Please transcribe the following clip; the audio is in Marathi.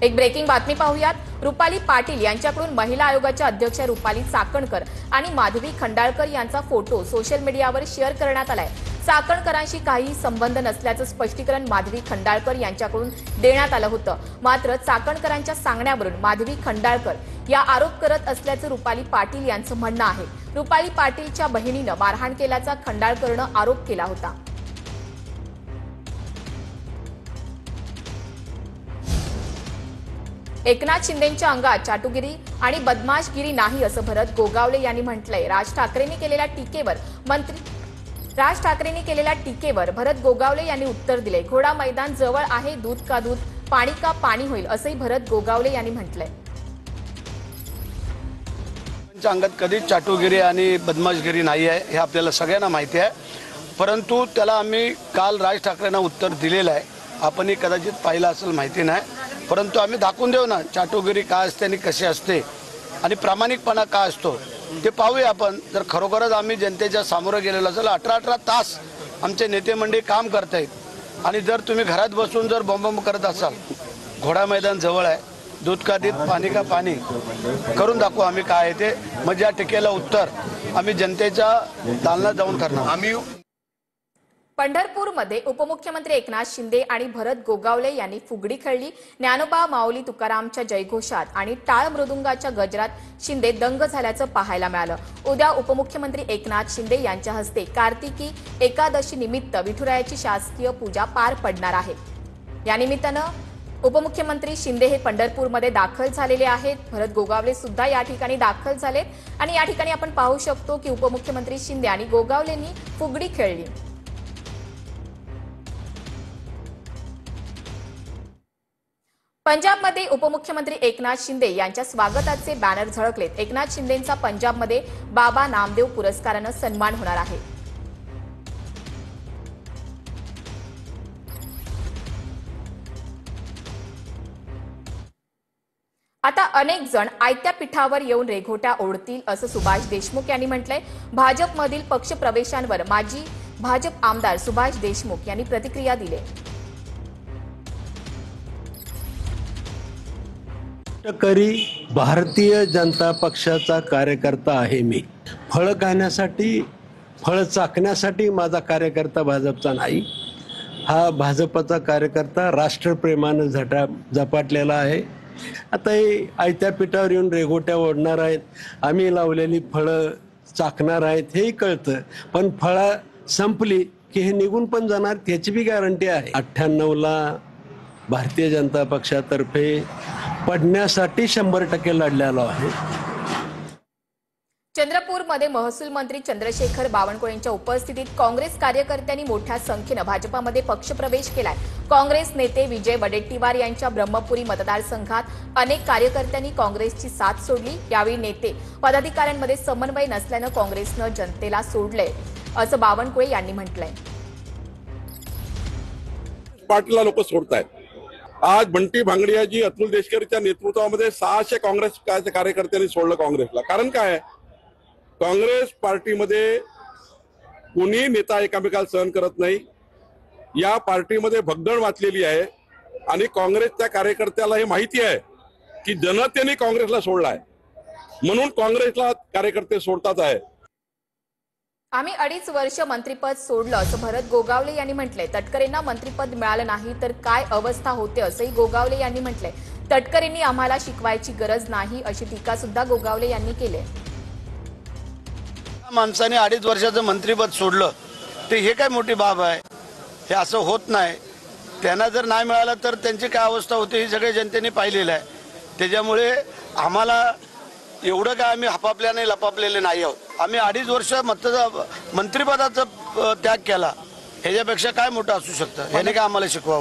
एक ब्रेकिंग बातमी पाहूयात। रुपाली पाटील यांच्याकडून महिला आयोगाच्या अध्यक्ष रुपाली चाकणकर आणि माधवी खंडाळकर यांचा फोटो सोशल मीडियावर शेअर करण्यात आलाय। चाकणकरांशी काही संबंध नसल्याचं स्पष्टीकरण माधवी खंडाळकर यांच्याकडून देण्यात आलं होतं। मात्र चाकणकरांच्या सांगण्यावरून माधवी खंडाळकर या आरोप करत असल्याचं रुपाली पाटील यांचं म्हणणं आहे। रुपाली पाटीलच्या बहिणीनं मारहाण केल्याचा खंडाळकरनं आरोप केला होता। एकनाथ शिंदेंच्या अंगात चाटुगिरी आणि बदमाशगिरी नाही असं भरत गोगावले यांनी म्हटलंय। राज ठाकरेंनी केलेल्या टीकेवर भरत गोगावले यांनी उत्तर दिले। घोडा मैदान जवळ आहे, दूध का दूध, पाणी का पाणी होईल असंही भरत गोगावले यांनी म्हटलंय। त्यांच्या अंगात कधीच चाटुगिरी आणि बदमाशगिरी नाही आहे हे आपल्याला सगळ्यांना माहिती आहे, परंतु त्याला आम्ही काल राज ठाकरेंना उत्तर दिलेलं आहे। आपणही कदाचित पाहिलं असेल, माहिती नाही, परंतु आम्ही दाखवून देऊ ना चाटुगिरी काय असते आणि कशी असते आणि प्रामाणिकपणा काय असतो ते पाहूया आपण। जर खरोखरच आम्ही जनतेच्या सामोरं गेलेलो असेल, 18 तास आमचे नेते मंडळी काम करतायत आणि जर तुम्ही घरात बसून जर बॉम्ब करत असाल, घोडा मैदान जवळ आहे, दूध का दूध, पाणी का पाणी करून दाखवू आम्ही काय आहे ते। मग या टीकेला उत्तर आम्ही जनतेच्या दालनात जाऊन करणार। आम्ही पंढरपूरमध्ये उपमुख्यमंत्री एकनाथ शिंदे आणि भरत गोगावले यांनी फुगडी खेळली। ज्ञानोबा माऊली तुकारामच्या जयघोषात आणि टाळ मृदुंगाच्या गजरात शिंदे दंग झाल्याचं पाहायला मिळालं। उद्या उपमुख्यमंत्री एकनाथ शिंदे यांच्या हस्ते कार्तिकी एकादशी निमित्त विठुरायाची शासकीय पूजा पार पडणार आहे। या निमित्तानं उपमुख्यमंत्री शिंदे हे पंढरपूरमध्ये दाखल झालेले आहेत। भरत गोगावले सुद्धा या ठिकाणी दाखल झालेत आणि या ठिकाणी आपण पाहू शकतो की उपमुख्यमंत्री शिंदे आणि गोगावलेंनी फुगडी खेळली। पंजाबमध्ये उपमुख्यमंत्री एकनाथ शिंदे यांच्या स्वागताचे बॅनर झळकलेत। एकनाथ शिंदेंचा पंजाबमध्ये बाबा नामदेव पुरस्कारानं सन्मान होणार आहे। आता अनेक जण आयत्या पिठावर येऊन रेघोट्या ओढतील असं सुभाष देशमुख यांनी म्हटलंय। भाजपमधील पक्षप्रवेशांवर माजी भाजप आमदार सुभाष देशमुख यांनी प्रतिक्रिया दिली। भारतीय जनता पक्षाचा कार्यकर्ता आहे मी। फळ खाण्यासाठी, फळ चाखण्यासाठी माझा कार्यकर्ता भाजपचा नाही। हा भाजपचा कार्यकर्ता राष्ट्रप्रेमानं झपाटलेला आहे। आता हे आयत्या पिठावर येऊन रेघोट्या ओढणार आहेत, आम्ही लावलेली फळं चाखणार आहेत हेही कळतं, पण फळं संपली की हे निघून पण जाणार त्याची बी गॅरंटी आहे। 98ला भारतीय जनता पक्षातर्फे पडण्यासाठी 100% लढलेलो आहे। चंद्रपूरमध्ये महसूल मंत्री चंद्रशेखर बावनकुळेंच्या उपस्थितीत काँग्रेस कार्यकर्त्यांनी मोठ्या संख्येनं भाजपामध्ये पक्षप्रवेश केलाय। काँग्रेस नेते विजय वडेट्टीवार यांच्या ब्रह्मपुरी मतदारसंघात अनेक कार्यकर्त्यांनी काँग्रेसची साथ सोडली। यावेळी नेते पदाधिकाऱ्यांमध्ये समन्वय नसल्यानं काँग्रेसनं जनतेला सोडलंय असं बावनकुळे यांनी म्हटलंय। पार्टीला लोक सोडतायत। आज बंटी भांगडियाजी, अतुल देशकरच्या नेतृत्वामध्ये 600 काँग्रेस कार्यकर्त्यांनी सोडलं काँग्रेसला। कारण काय, काँग्रेस पार्टीमध्ये कोणी नेता एकामेकाला सहन करत नाही। या पार्टीमध्ये भगदड वाचलेली आहे आणि काँग्रेसच्या कार्यकर्त्याला हे माहिती आहे की जनतेने काँग्रेसला सोडलाय, म्हणून काँग्रेसला कार्यकर्ते सोडतात आहे। आम्ही 2.5 वर्ष मंत्रिपद सोडलं असं भरत गोगावले यांनी म्हटलंय। तटकरेंना मंत्रिपद मिळालं नाही तर काय अवस्था होते असंही गोगावले यांनी म्हटलंय। तटकरेंनी आम्हाला शिकवायची गरज नाही अशी टीका सुद्धा गोगावले यांनी केली। माणसाने 2.5 वर्षाचं मंत्रिपद सोडलं ते हे काय मोठी बाब आहे? हे असं होत नाही। त्यांना जर नाही मिळालं तर त्यांची काय अवस्था होते ही सगळ्या जनतेने पाहिलेलं आहे। त्याच्यामुळे आम्हाला एवढं काय आम्ही हपापल्याने लपापलेले नाही आहोत। आम्ही 2.5 वर्ष मंत्रिपदाचा त्याग केला, ह्याच्यापेक्षा काय मोठं असू शकतं? ह्याने काय आम्हाला शिकवावं?